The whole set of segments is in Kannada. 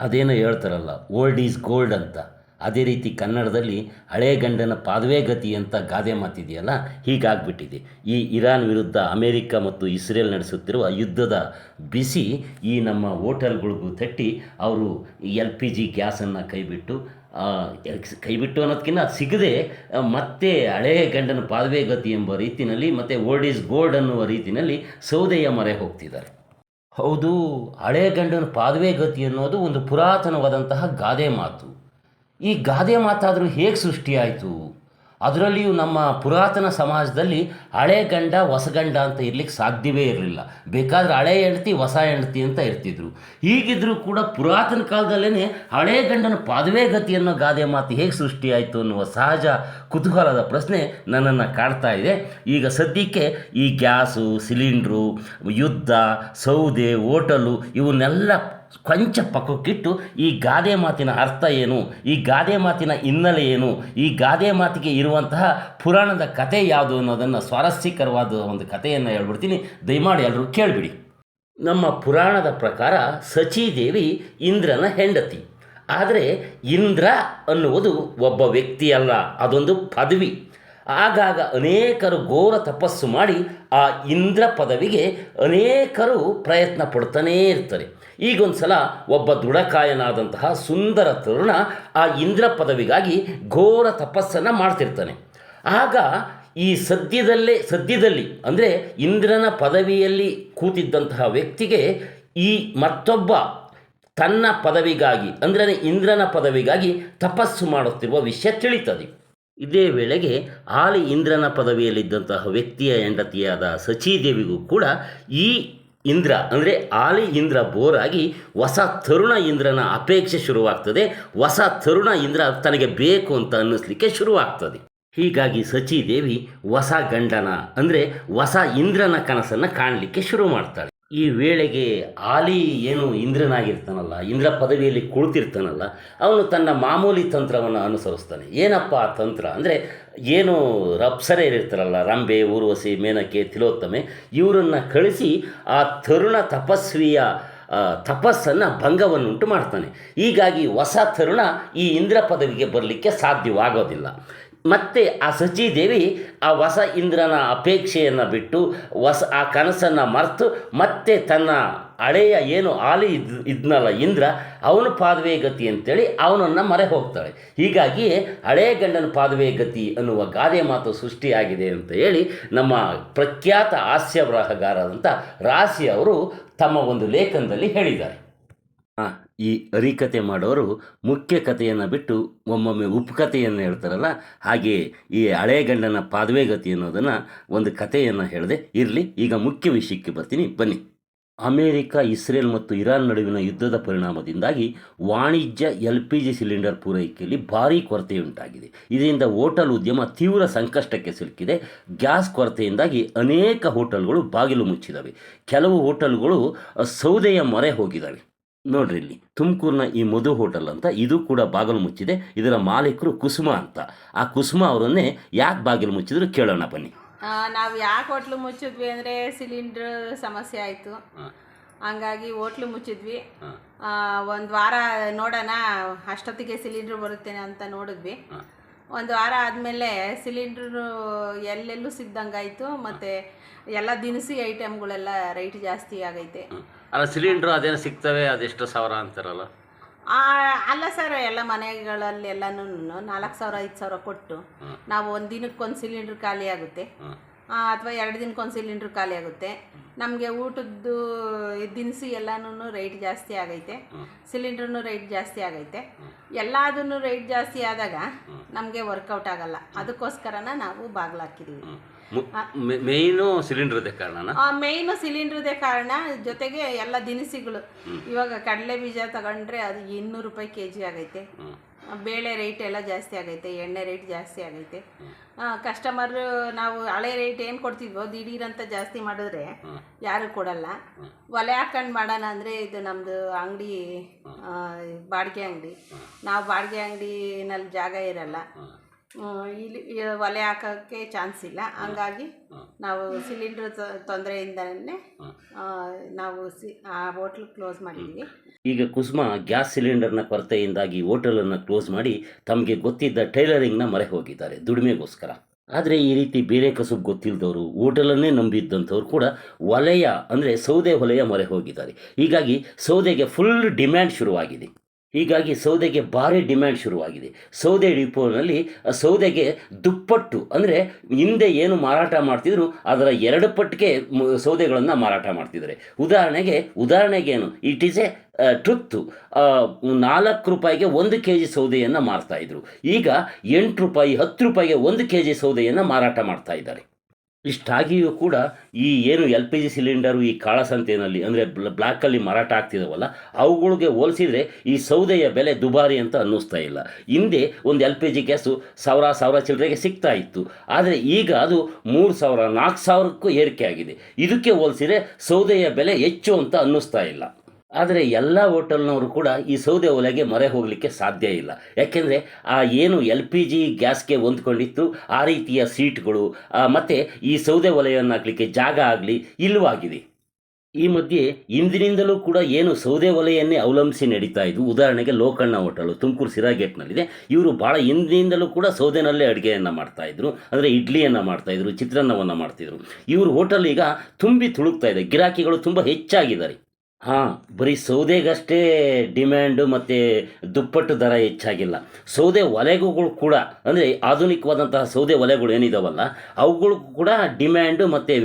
ಅದೇನೋ ಹೇಳ್ತಾರಲ್ಲ, ಓಲ್ಡ್ ಈಸ್ ಗೋಲ್ಡ್ ಅಂತ. ಅದೇ ರೀತಿ ಕನ್ನಡದಲ್ಲಿ ಹಳೇ ಗಂಡನ ಪಾದುವೆ ಗತಿ ಅಂತ ಗಾದೆ ಮಾತಿದೆಯಲ್ಲ, ಹೀಗಾಗ್ಬಿಟ್ಟಿದೆ. ಈ ಇರಾನ್ ವಿರುದ್ಧ ಅಮೇರಿಕ ಮತ್ತು ಇಸ್ರೇಲ್ ನಡೆಸುತ್ತಿರುವ ಯುದ್ಧದ ಬಿಸಿ ಈ ನಮ್ಮ ಹೋಟೆಲ್ಗಳಿಗೂ ತಟ್ಟಿ ಅವರು ಎಲ್ ಪಿ ಜಿ ಗ್ಯಾಸನ್ನು ಕೈಬಿಟ್ಟು ಅನ್ನೋದಕ್ಕಿಂತ ಅದು ಸಿಗದೆ ಮತ್ತೆ ಹಳೇ ಗಂಡನ ಪಾದುವೆ ಗತಿ ಎಂಬ ರೀತಿಯಲ್ಲಿ ಮತ್ತು ಓಲ್ಡ್ ಈಸ್ ಗೋಲ್ಡ್ ಅನ್ನುವ ರೀತಿಯಲ್ಲಿ ಸೌದೆಯ ಮೊರೆ ಹೋಗ್ತಿದ್ದಾರೆ. ಹೌದು, ಹಳೇ ಗಂಡನ ಪಾದುವೆ ಗತಿ ಅನ್ನೋದು ಒಂದು ಪುರಾತನವಾದಂತಹ ಗಾದೆ ಮಾತು. ಈ ಗಾದೆ ಮಾತಾದರೂ ಹೇಗೆ ಸೃಷ್ಟಿಯಾಯಿತು? ಅದರಲ್ಲಿಯೂ ನಮ್ಮ ಪುರಾತನ ಸಮಾಜದಲ್ಲಿ ಹಳೆ ಗಂಡ ಹೊಸ ಗಂಡ ಅಂತ ಇರಲಿಕ್ಕೆ ಸಾಧ್ಯವೇ ಇರಲಿಲ್ಲ. ಬೇಕಾದರೆ ಹಳೆ ಹೆಂಡತಿ ಹೊಸ ಹೆಂಡತಿ ಅಂತ ಇರ್ತಿದ್ರು. ಹೀಗಿದ್ದರೂ ಕೂಡ ಪುರಾತನ ಕಾಲದಲ್ಲೇ ಹಳೆ ಗಂಡನ ಪಾದುವೆ ಗತಿ ಅನ್ನೋ ಗಾದೆ ಮಾತು ಹೇಗೆ ಸೃಷ್ಟಿಯಾಯಿತು ಅನ್ನುವ ಸಹಜ ಕುತೂಹಲದ ಪ್ರಶ್ನೆ ನನ್ನನ್ನು ಕಾಡ್ತಾ ಇದೆ. ಈಗ ಸದ್ಯಕ್ಕೆ ಈ ಗ್ಯಾಸು, ಸಿಲಿಂಡ್ರು, ಯುದ್ಧ, ಸೌದೆ, ಹೋಟಲು ಇವನ್ನೆಲ್ಲ ಕೊಂಚ ಪಕ್ಕಕ್ಕಿಟ್ಟು ಈ ಗಾದೆ ಮಾತಿನ ಅರ್ಥ ಏನು, ಈ ಗಾದೆ ಮಾತಿನ ಹಿನ್ನೆಲೆ ಏನು, ಈ ಗಾದೆ ಮಾತಿಗೆ ಇರುವಂತಹ ಪುರಾಣದ ಕಥೆ ಯಾವುದು ಅನ್ನೋದನ್ನು ಸ್ವಾರಸ್ಯಕರವಾದ ಒಂದು ಕಥೆಯನ್ನು ಹೇಳ್ಬಿಡ್ತೀನಿ, ದಯಮಾಡಿ ಎಲ್ಲರೂ ಕೇಳಿಬಿಡಿ. ನಮ್ಮ ಪುರಾಣದ ಪ್ರಕಾರ ಸಚೀದೇವಿ ಇಂದ್ರನ ಹೆಂಡತಿ. ಆದರೆ ಇಂದ್ರ ಅನ್ನುವುದು ಒಬ್ಬ ವ್ಯಕ್ತಿ ಅಲ್ಲ, ಅದೊಂದು ಪದವಿ. ಆಗಾಗ ಅನೇಕರು ಘೋರ ತಪಸ್ಸು ಮಾಡಿ ಆ ಇಂದ್ರ ಪದವಿಗೆ ಅನೇಕರು ಪ್ರಯತ್ನ ಪಡ್ತಾನೇ ಇರ್ತಾರೆ. ಈಗೊಂದು ಸಲ ಒಬ್ಬ ದೃಢಕಾಯನಾದಂತಹ ಸುಂದರ ತರುಣ ಆ ಇಂದ್ರ ಪದವಿಗಾಗಿ ಘೋರ ತಪಸ್ಸನ್ನು ಮಾಡ್ತಿರ್ತಾನೆ. ಆಗ ಈ ಸದ್ಯದಲ್ಲಿ ಅಂದರೆ ಇಂದ್ರನ ಪದವಿಯಲ್ಲಿ ಕೂತಿದ್ದಂತಹ ವ್ಯಕ್ತಿಗೆ ಈ ಮತ್ತೊಬ್ಬ ತನ್ನ ಪದವಿಗಾಗಿ ಅಂದರೆ ಇಂದ್ರನ ಪದವಿಗಾಗಿ ತಪಸ್ಸು ಮಾಡುತ್ತಿರುವ ವಿಷಯ ತಿಳಿತದೆ. ಇದೇ ವೇಳೆಗೆ ಆಲಿ ಇಂದ್ರನ ಪದವಿಯಲ್ಲಿದ್ದಂತಹ ವ್ಯಕ್ತಿಯ ಹೆಂಡತಿಯಾದ ಸಚೀದೇವಿಗೂ ಕೂಡ ಈ ಇಂದ್ರ ಅಂದರೆ ಆಲಿ ಇಂದ್ರ ಬೋರಾಗಿ ಹೊಸ ತರುಣ ಇಂದ್ರನ ಅಪೇಕ್ಷೆ ಶುರುವಾಗ್ತದೆ. ಹೊಸ ತರುಣ ಇಂದ್ರ ತನಗೆ ಬೇಕು ಅಂತ ಅನ್ನಿಸ್ಲಿಕ್ಕೆ ಶುರುವಾಗ್ತದೆ. ಹೀಗಾಗಿ ಸಚೀದೇವಿ ಹೊಸ ಗಂಡನ ಅಂದರೆ ಹೊಸ ಇಂದ್ರನ ಕನಸನ್ನು ಕಾಣಲಿಕ್ಕೆ ಶುರು ಮಾಡ್ತಾಳೆ. ಈ ವೇಳೆಗೆ ಆಲಿ ಏನು ಇಂದ್ರನಾಗಿರ್ತಾನಲ್ಲ, ಇಂದ್ರ ಪದವಿಯಲ್ಲಿ ಕುಳಿತಿರ್ತಾನಲ್ಲ, ಅವನು ತನ್ನ ಮಾಮೂಲಿ ತಂತ್ರವನ್ನು ಅನುಸರಿಸ್ತಾನೆ. ಏನಪ್ಪ ಆ ತಂತ್ರ ಅಂದರೆ, ಏನು ಅಪ್ಸರೆಯರಿರ್ತಾರಲ್ಲ, ರಂಬೆ, ಊರ್ವಶಿ, ಮೇನಕೆ, ತಿಲೋತ್ತಮೆ, ಇವರನ್ನು ಕಳಿಸಿ ಆ ತರುಣ ತಪಸ್ವಿಯ ತಪಸ್ಸನ್ನು ಭಂಗವನ್ನುಂಟು ಮಾಡ್ತಾನೆ. ಹೀಗಾಗಿ ಹೊಸ ತರುಣ ಈ ಇಂದ್ರ ಪದವಿಗೆ ಬರಲಿಕ್ಕೆ ಸಾಧ್ಯವಾಗೋದಿಲ್ಲ. ಮತ್ತು ಆ ಸಚೀದೇವಿ ಆ ಹೊಸ ಇಂದ್ರನ ಅಪೇಕ್ಷೆಯನ್ನು ಬಿಟ್ಟು ಆ ಕನಸನ್ನು ಮರೆತು ಮತ್ತೆ ತನ್ನ ಹಳೆಯ ಏನು ಆಲಿ ಇದ್ನಲ್ಲ ಇಂದ್ರ, ಅವನು ಪಾದುವೆ ಗತಿ ಅಂತೇಳಿ ಅವನನ್ನು ಮರೆ ಹೋಗ್ತಾಳೆ. ಹೀಗಾಗಿ ಹಳೇ ಗಂಡನ ಪಾದುವೆ ಗತಿ ಅನ್ನುವ ಗಾದೆ ಮಾತು ಸೃಷ್ಟಿಯಾಗಿದೆ ಅಂತ ಹೇಳಿ ನಮ್ಮ ಪ್ರಖ್ಯಾತ ಹಾಸ್ಯ ಬರಹಗಾರರಂಥ ರಾಶಿ ಅವರು ತಮ್ಮ ಒಂದು ಲೇಖನದಲ್ಲಿ ಹೇಳಿದ್ದಾರೆ. ಈ ಹರಿಕತೆ ಮಾಡೋರು ಮುಖ್ಯ ಕಥೆಯನ್ನು ಬಿಟ್ಟು ಒಮ್ಮೊಮ್ಮೆ ಉಪಕಥೆಯನ್ನು ಹೇಳ್ತಾರಲ್ಲ, ಹಾಗೆ ಈ ಹಳೇ ಗಂಡನ ಪಾದುವೆ ಗತಿ ಅನ್ನೋದನ್ನು ಒಂದು ಕಥೆಯನ್ನು ಹೇಳಿದೆ. ಇರಲಿ, ಈಗ ಮುಖ್ಯ ವಿಷಯಕ್ಕೆ ಬರ್ತೀನಿ, ಬನ್ನಿ. ಅಮೇರಿಕ, ಇಸ್ರೇಲ್ ಮತ್ತು ಇರಾನ್ ನಡುವಿನ ಯುದ್ಧದ ಪರಿಣಾಮದಿಂದಾಗಿ ವಾಣಿಜ್ಯ LPG ಸಿಲಿಂಡರ್ ಪೂರೈಕೆಯಲ್ಲಿ ಭಾರೀ ಕೊರತೆಯುಂಟಾಗಿದೆ. ಇದರಿಂದ ಹೋಟೆಲ್ ಉದ್ಯಮ ತೀವ್ರ ಸಂಕಷ್ಟಕ್ಕೆ ಸಿಲುಕಿದೆ. ಗ್ಯಾಸ್ ಕೊರತೆಯಿಂದಾಗಿ ಅನೇಕ ಹೋಟೆಲ್ಗಳು ಬಾಗಿಲು ಮುಚ್ಚಿದವೆ. ಕೆಲವು ಹೋಟೆಲ್ಗಳು ಸೌದೆಯ ಮೊರೆ ಹೋಗಿದ್ದಾವೆ. ನೋಡ್ರಿ, ಇಲ್ಲಿ ತುಮಕೂರಿನ ಈ ಮಧು ಹೋಟೆಲ್ ಅಂತ, ಇದು ಕೂಡ ಬಾಗಿಲು ಮುಚ್ಚಿದೆ. ಇದರ ಮಾಲೀಕರು ಕುಸುಮ ಅಂತ. ಆ ಕುಸುಮ ಅವರನ್ನೇ ಯಾಕೆ ಬಾಗಿಲು ಮುಚ್ಚಿದ್ರು ಕೇಳೋಣ ಬನ್ನಿ. ನಾವು ಯಾಕೆ ಹೋಟ್ಲು ಮುಚ್ಚಿದ್ವಿ ಅಂದರೆ ಸಿಲಿಂಡ್ರ್ ಸಮಸ್ಯೆ ಆಯಿತು. ಹಂಗಾಗಿ ಹೋಟ್ಲು ಮುಚ್ಚಿದ್ವಿ. ಒಂದು ವಾರ ನೋಡೋಣ ಅಷ್ಟೊತ್ತಿಗೆ ಸಿಲಿಂಡ್ರ್ ಬರುತ್ತೇನೆ ಅಂತ ನೋಡಿದ್ವಿ. ಒಂದು ವಾರ ಆದಮೇಲೆ ಸಿಲಿಂಡ್ರು ಎಲ್ಲೆಲ್ಲೂ ಸಿಗ್ದಂಗಾಯಿತು. ಮತ್ತು ಎಲ್ಲ ದಿನಸಿ ಐಟಮ್ಗಳೆಲ್ಲ ರೈಟ್ ಜಾಸ್ತಿ ಆಗೈತೆ. ಅಲ್ಲ, ಸಿಲಿಂಡ್ರು ಅದೇನು ಸಿಗ್ತವೆ, ಅದೆಷ್ಟು ಸಾವಿರ ಅಂತಾರಲ್ಲ? ಅಲ್ಲ ಸರ್, ಎಲ್ಲ ಮನೆಗಳಲ್ಲಿ ಎಲ್ಲನೂ 4,000 5,000 ಕೊಟ್ಟು ನಾವು ಒಂದು ದಿನಕ್ಕೊಂದು ಸಿಲಿಂಡ್ರ್ ಖಾಲಿ ಆಗುತ್ತೆ, ಅಥವಾ 2 ದಿನಕ್ಕೊಂದು ಸಿಲಿಂಡ್ರ್ ಖಾಲಿ ಆಗುತ್ತೆ. ನಮಗೆ ಊಟದ್ದು ದಿನಸಿ ಎಲ್ಲನೂ ರೈಟ್ ಜಾಸ್ತಿ ಆಗೈತೆ, ಸಿಲಿಂಡ್ರೂ ರೈಟ್ ಜಾಸ್ತಿ ಆಗೈತೆ. ಎಲ್ಲದನ್ನು ರೈಟ್ ಜಾಸ್ತಿ ಆದಾಗ ನಮಗೆ ವರ್ಕೌಟ್ ಆಗಲ್ಲ. ಅದಕ್ಕೋಸ್ಕರನ ನಾವು ಬಾಗಿಲು ಹಾಕಿದ್ದೀವಿ. ಮೇಯ್ನು ಸಿಲಿಂಡ್ರದೇ ಕಾರಣ. ಮೇಯ್ನು ಸಿಲಿಂಡ್ರದೇ ಕಾರಣ. ಜೊತೆಗೆ ಎಲ್ಲ ದಿನಸಿಗಳು, ಇವಾಗ ಕಡಲೆ ಬೀಜ ತಗೊಂಡ್ರೆ ಅದು 200 ರೂಪಾಯಿ kg ಆಗೈತೆ. ಬೇಳೆ ರೇಟ್ ಎಲ್ಲ ಜಾಸ್ತಿ ಆಗೈತೆ, ಎಣ್ಣೆ ರೇಟ್ ಜಾಸ್ತಿ ಆಗೈತೆ. ಕಸ್ಟಮರ್ ನಾವು ಹಳೆ ರೇಟ್ ಏನು ಕೊಡ್ತಿದ್ವೋ ದಿಢೀರಂತ ಜಾಸ್ತಿ ಮಾಡಿದ್ರೆ ಯಾರು ಕೊಡಲ್ಲ. ಒಲೆ ಹಾಕೊಂಡು ಮಾಡೋಣ ಅಂದರೆ ಇದು ನಮ್ಮದು ಅಂಗಡಿ ಬಾಡಿಗೆ ಅಂಗಡಿ. ನಾವು ಬಾಡಿಗೆ ಅಂಗಡಿನಲ್ಲಿ ಜಾಗ ಇರಲ್ಲ. ಇಲ್ಲಿ ಒಲೆ ಹಾಕೋಕ್ಕೆ ಚಾನ್ಸ್ ಇಲ್ಲ, ಹಂಗಾಗಿ ನಾವು ಸಿಲಿಂಡ್ರ್ ತೊಂದರೆಯಿಂದನೇ ನಾವು ಆ ಹೋಟ್ಲ್ ಕ್ಲೋಸ್ ಮಾಡಿದ್ವಿ. ಈಗ ಕುಸುಮ ಗ್ಯಾಸ್ ಸಿಲಿಂಡರ್ನ ಕೊರತೆಯಿಂದಾಗಿ ಹೋಟೆಲನ್ನು ಕ್ಲೋಸ್ ಮಾಡಿ ತಮಗೆ ಗೊತ್ತಿದ್ದ ಟೈಲರಿಂಗ್ನ ಮೊರೆ ಹೋಗಿದ್ದಾರೆ ದುಡಿಮೆಗೋಸ್ಕರ. ಆದರೆ ಈ ರೀತಿ ಬೇರೆ ಕಸುಬು ಗೊತ್ತಿಲ್ಲದವರು ಹೋಟೆಲನ್ನೇ ನಂಬಿದ್ದಂಥವ್ರು ಕೂಡ ವಲಯ ಅಂದರೆ ಸೌದೆ ಹೊಲೆಯ ಮೊರೆ ಹೋಗಿದ್ದಾರೆ. ಹೀಗಾಗಿ ಸೌದೆಗೆ ಫುಲ್ ಡಿಮ್ಯಾಂಡ್ ಶುರುವಾಗಿದೆ. ಹೀಗಾಗಿ ಸೌದೆಗೆ ಭಾರಿ ಡಿಮ್ಯಾಂಡ್ ಶುರುವಾಗಿದೆ. ಸೌದೆ ಡಿಪೋನಲ್ಲಿ ಸೌದೆಗೆ ದುಪ್ಪಟ್ಟು ಅಂದರೆ ಹಿಂದೆ ಏನು ಮಾರಾಟ ಮಾಡ್ತಿದ್ರು ಅದರ 2 ಪಟ್ಟಿಗೆ ಸೌದೆಗಳನ್ನು ಮಾರಾಟ ಮಾಡ್ತಿದ್ದಾರೆ. ಉದಾಹರಣೆಗೇನು ಇಟ್ ಈಸ್ ಎ ಟ್ರುತ್ತು. 4 ರೂಪಾಯಿಗೆ 1 kg ಸೌದೆಯನ್ನು ಮಾರ್ತಾಯಿದ್ರು. ಈಗ 8 ರೂಪಾಯಿ 10 ರೂಪಾಯಿಗೆ 1 kg ಸೌದೆಯನ್ನು ಮಾರಾಟ ಮಾಡ್ತಾ ಇದ್ದಾರೆ. ಇಷ್ಟಾಗಿಯೂ ಕೂಡ ಈ ಏನು LPG ಸಿಲಿಂಡರು ಈ ಕಾಳಸಂತೆಯಲ್ಲಿ ಅಂದರೆ ಬ್ಲ್ಯಾಕಲ್ಲಿ ಮಾರಾಟ ಆಗ್ತಿದಾವಲ್ಲ, ಅವುಗಳಿಗೆ ಹೋಲಿಸಿದರೆ ಈ ಸೌದೆಯ ಬೆಲೆ ದುಬಾರಿ ಅಂತ ಅನ್ನಿಸ್ತಾ ಇಲ್ಲ. ಹಿಂದೆ ಒಂದು LPG ಗ್ಯಾಸು 1000 ಚಿಲ್ಲರೆಗೆ ಸಿಗ್ತಾ ಇತ್ತು. ಆದರೆ ಈಗ ಅದು 3000 4000ಕ್ಕೂ ಏರಿಕೆ ಆಗಿದೆ. ಇದಕ್ಕೆ ಹೋಲಿಸಿದರೆ ಸೌದೆಯ ಬೆಲೆ ಹೆಚ್ಚು ಅಂತ ಅನ್ನಿಸ್ತಾ ಇಲ್ಲ. ಆದರೆ ಎಲ್ಲ ಹೋಟೆಲ್ನವರು ಕೂಡ ಈ ಸೌದೆ ಒಲೆಗೆ ಮೊರೆ ಹೋಗಲಿಕ್ಕೆ ಸಾಧ್ಯ ಇಲ್ಲ. ಯಾಕೆಂದರೆ ಆ ಏನು LPG ಗ್ಯಾಸ್ಗೆ ಹೊಂದ್ಕೊಂಡಿತ್ತು ಆ ರೀತಿಯ ಸೀಟ್ಗಳು ಮತ್ತು ಈ ಸೌದೆ ಒಲೆಯನ್ನು ಹಾಕಲಿಕ್ಕೆ ಜಾಗ ಆಗಲಿ ಇಲ್ಲವಾಗಿದೆ. ಈ ಮಧ್ಯೆ ಇಂದಿನಿಂದಲೂ ಕೂಡ ಏನು ಸೌದೆ ಒಲೆಯನ್ನೇ ಅವಲಂಬಿಸಿ ನಡೀತಾ ಇದ್ವು. ಉದಾಹರಣೆಗೆ ಲೋಕಣ್ಣ ಹೋಟೆಲು ತುಮಕೂರು ಸಿರಾಗೇಟ್ನಲ್ಲಿದೆ. ಇವರು ಭಾಳ ಹಿಂದಿನಿಂದಲೂ ಕೂಡ ಸೌದೆನಲ್ಲೇ ಅಡುಗೆಯನ್ನು ಮಾಡ್ತಾಯಿದ್ರು. ಅಂದರೆ ಇಡ್ಲಿಯನ್ನು ಮಾಡ್ತಾಯಿದ್ರು, ಚಿತ್ರಾನ್ನವನ್ನು ಮಾಡ್ತಿದ್ರು. ಇವರು ಹೋಟೆಲ್ ಈಗ ತುಂಬಿ ತುಳುಕ್ತಾ ಇದೆ, ಗಿರಾಕಿಗಳು ತುಂಬ ಹೆಚ್ಚಾಗಿದ್ದಾರೆ. ಬರೀ ಸೌದೆಗಷ್ಟೇ ಡಿಮ್ಯಾಂಡು ಮತ್ತು ದುಪ್ಪಟ್ಟು ದರ ಹೆಚ್ಚಾಗಿಲ್ಲ. ಸೌದೆ ಒಲೆಗಳು ಕೂಡ ಅಂದರೆ ಆಧುನಿಕವಾದಂತಹ ಸೌದೆ ಒಲೆಗಳು ಏನಿದಾವಲ್ಲ ಅವುಗಳಿಗೂ ಕೂಡ ಡಿಮ್ಯಾಂಡು ಮತ್ತು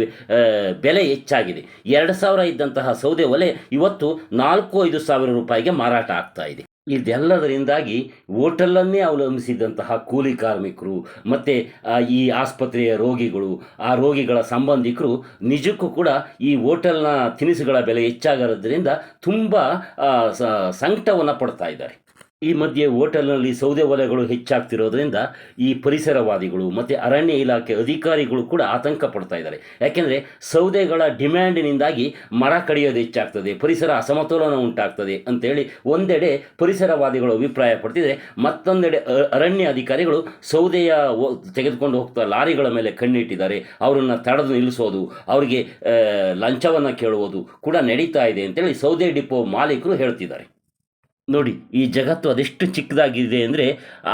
ಬೆಲೆ ಹೆಚ್ಚಾಗಿದೆ. 2000 ಇದ್ದಂತಹ ಸೌದೆ ಒಲೆ ಇವತ್ತು 4-5 ಸಾವಿರ ರೂಪಾಯಿಗೆ ಮಾರಾಟ ಆಗ್ತಾ ಇದೆ. ಇದೆಲ್ಲದರಿಂದಾಗಿ ಹೋಟೆಲನ್ನೇ ಅವಲಂಬಿಸಿದಂತಹ ಕೂಲಿ ಕಾರ್ಮಿಕರು ಮತ್ತು ಈ ಆಸ್ಪತ್ರೆಯ ರೋಗಿಗಳು, ಆ ರೋಗಿಗಳ ಸಂಬಂಧಿಕರು ನಿಜಕ್ಕೂ ಕೂಡ ಈ ಹೋಟೆಲ್ನ ತಿನಿಸುಗಳ ಬೆಲೆ ಹೆಚ್ಚಾಗಿರೋದ್ರಿಂದ ತುಂಬ ಸಂಕಟವನ್ನು ಪಡ್ತಾ ಇದ್ದಾರೆ. ಈ ಮಧ್ಯೆ ಹೋಟೆಲ್ನಲ್ಲಿ ಸೌದೆ ಒಲೆಗಳು ಹೆಚ್ಚಾಗ್ತಿರೋದ್ರಿಂದ ಈ ಪರಿಸರವಾದಿಗಳು ಮತ್ತು ಅರಣ್ಯ ಇಲಾಖೆ ಅಧಿಕಾರಿಗಳು ಕೂಡ ಆತಂಕ ಪಡ್ತಾ ಇದ್ದಾರೆ. ಯಾಕೆಂದರೆ ಸೌದೆಗಳ ಡಿಮ್ಯಾಂಡಿನಿಂದಾಗಿ ಮರ ಕಡಿಯೋದು ಹೆಚ್ಚಾಗ್ತದೆ, ಪರಿಸರ ಅಸಮತೋಲನ ಉಂಟಾಗ್ತದೆ ಅಂತೇಳಿ ಒಂದೆಡೆ ಪರಿಸರವಾದಿಗಳು ಅಭಿಪ್ರಾಯ ಪಡ್ತಿದ್ದಾರೆ. ಮತ್ತೊಂದೆಡೆ ಅರಣ್ಯ ಅಧಿಕಾರಿಗಳು ಸೌದೆಯ ತೆಗೆದುಕೊಂಡು ಹೋಗ್ತಾ ಲಾರಿಗಳ ಮೇಲೆ ಕಣ್ಣಿಟ್ಟಿದ್ದಾರೆ. ಅವರನ್ನು ತಡೆದು ನಿಲ್ಲಿಸೋದು, ಅವರಿಗೆ ಲಂಚವನ್ನು ಕೇಳುವುದು ಕೂಡ ನಡೀತಾ ಇದೆ ಅಂತೇಳಿ ಸೌದೆ ಡಿಪೋ ಮಾಲೀಕರು ಹೇಳ್ತಿದ್ದಾರೆ. ನೋಡಿ, ಈ ಜಗತ್ತು ಅದೆಷ್ಟು ಚಿಕ್ಕದಾಗಿದೆ ಅಂದರೆ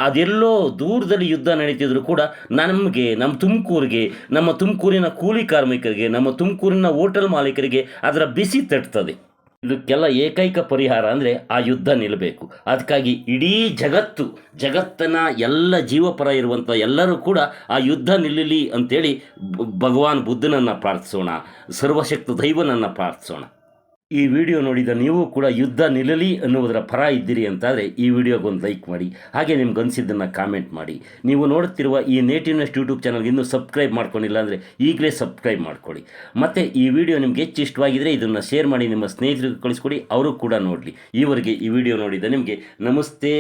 ಅದೆಲ್ಲೋ ದೂರದಲ್ಲಿ ಯುದ್ಧ ನಡೀತಿದ್ರು ಕೂಡ ನಮಗೆ, ನಮ್ಮ ತುಮಕೂರಿನ ಕೂಲಿ ಕಾರ್ಮಿಕರಿಗೆ, ನಮ್ಮ ತುಮಕೂರಿನ ಹೋಟೆಲ್ ಮಾಲೀಕರಿಗೆ ಅದರ ಬಿಸಿ ತಟ್ತದೆ. ಇದಕ್ಕೆಲ್ಲ ಏಕೈಕ ಪರಿಹಾರ ಅಂದರೆ ಆ ಯುದ್ಧ ನಿಲ್ಲಬೇಕು. ಅದಕ್ಕಾಗಿ ಇಡೀ ಜಗತ್ತನ ಎಲ್ಲ ಜೀವಪರ ಇರುವಂಥ ಎಲ್ಲರೂ ಕೂಡ ಆ ಯುದ್ಧ ನಿಲ್ಲಲಿ ಅಂತೇಳಿ ಭಗವಾನ್ ಬುದ್ಧನನ್ನು ಪ್ರಾರ್ಥಿಸೋಣ, ಸರ್ವಶಕ್ತ ದೈವನನ್ನು ಪ್ರಾರ್ಥಿಸೋಣ. ಈ ವಿಡಿಯೋ ನೋಡಿದ ನೀವು ಕೂಡ ಯುದ್ಧ ನಿಲ್ಲಲಿ ಅನ್ನುವುದರ ಪರ ಇದ್ದೀರಿ ಅಂತಾದರೆ ಈ ವಿಡಿಯೋಗೊಂದು ಲೈಕ್ ಮಾಡಿ, ಹಾಗೆ ನಿಮ್ಗೆ ಅನಿಸಿದ್ದನ್ನು ಕಾಮೆಂಟ್ ಮಾಡಿ. ನೀವು ನೋಡುತ್ತಿರುವ ಈ ನೇಟಿವ್ನೆಸ್ ಯೂಟ್ಯೂಬ್ ಚಾನಲ್ಗೆ ಇನ್ನೂ ಸಬ್ಸ್ಕ್ರೈಬ್ ಮಾಡ್ಕೊಂಡಿಲ್ಲ ಅಂದರೆ ಈಗಲೇ ಸಬ್ಸ್ಕ್ರೈಬ್ ಮಾಡ್ಕೊಳ್ಳಿ. ಮತ್ತು ಈ ವಿಡಿಯೋ ನಿಮ್ಗೆ ಹೆಚ್ಚು ಇಷ್ಟವಾಗಿದ್ದರೆ ಇದನ್ನು ಶೇರ್ ಮಾಡಿ ನಿಮ್ಮ ಸ್ನೇಹಿತರಿಗೆ ಕಳಿಸ್ಕೊಡಿ, ಅವರು ಕೂಡ ನೋಡಲಿ. ಈವರೆಗೆ ಈ ವಿಡಿಯೋ ನೋಡಿದ ನಿಮಗೆ ನಮಸ್ತೆ.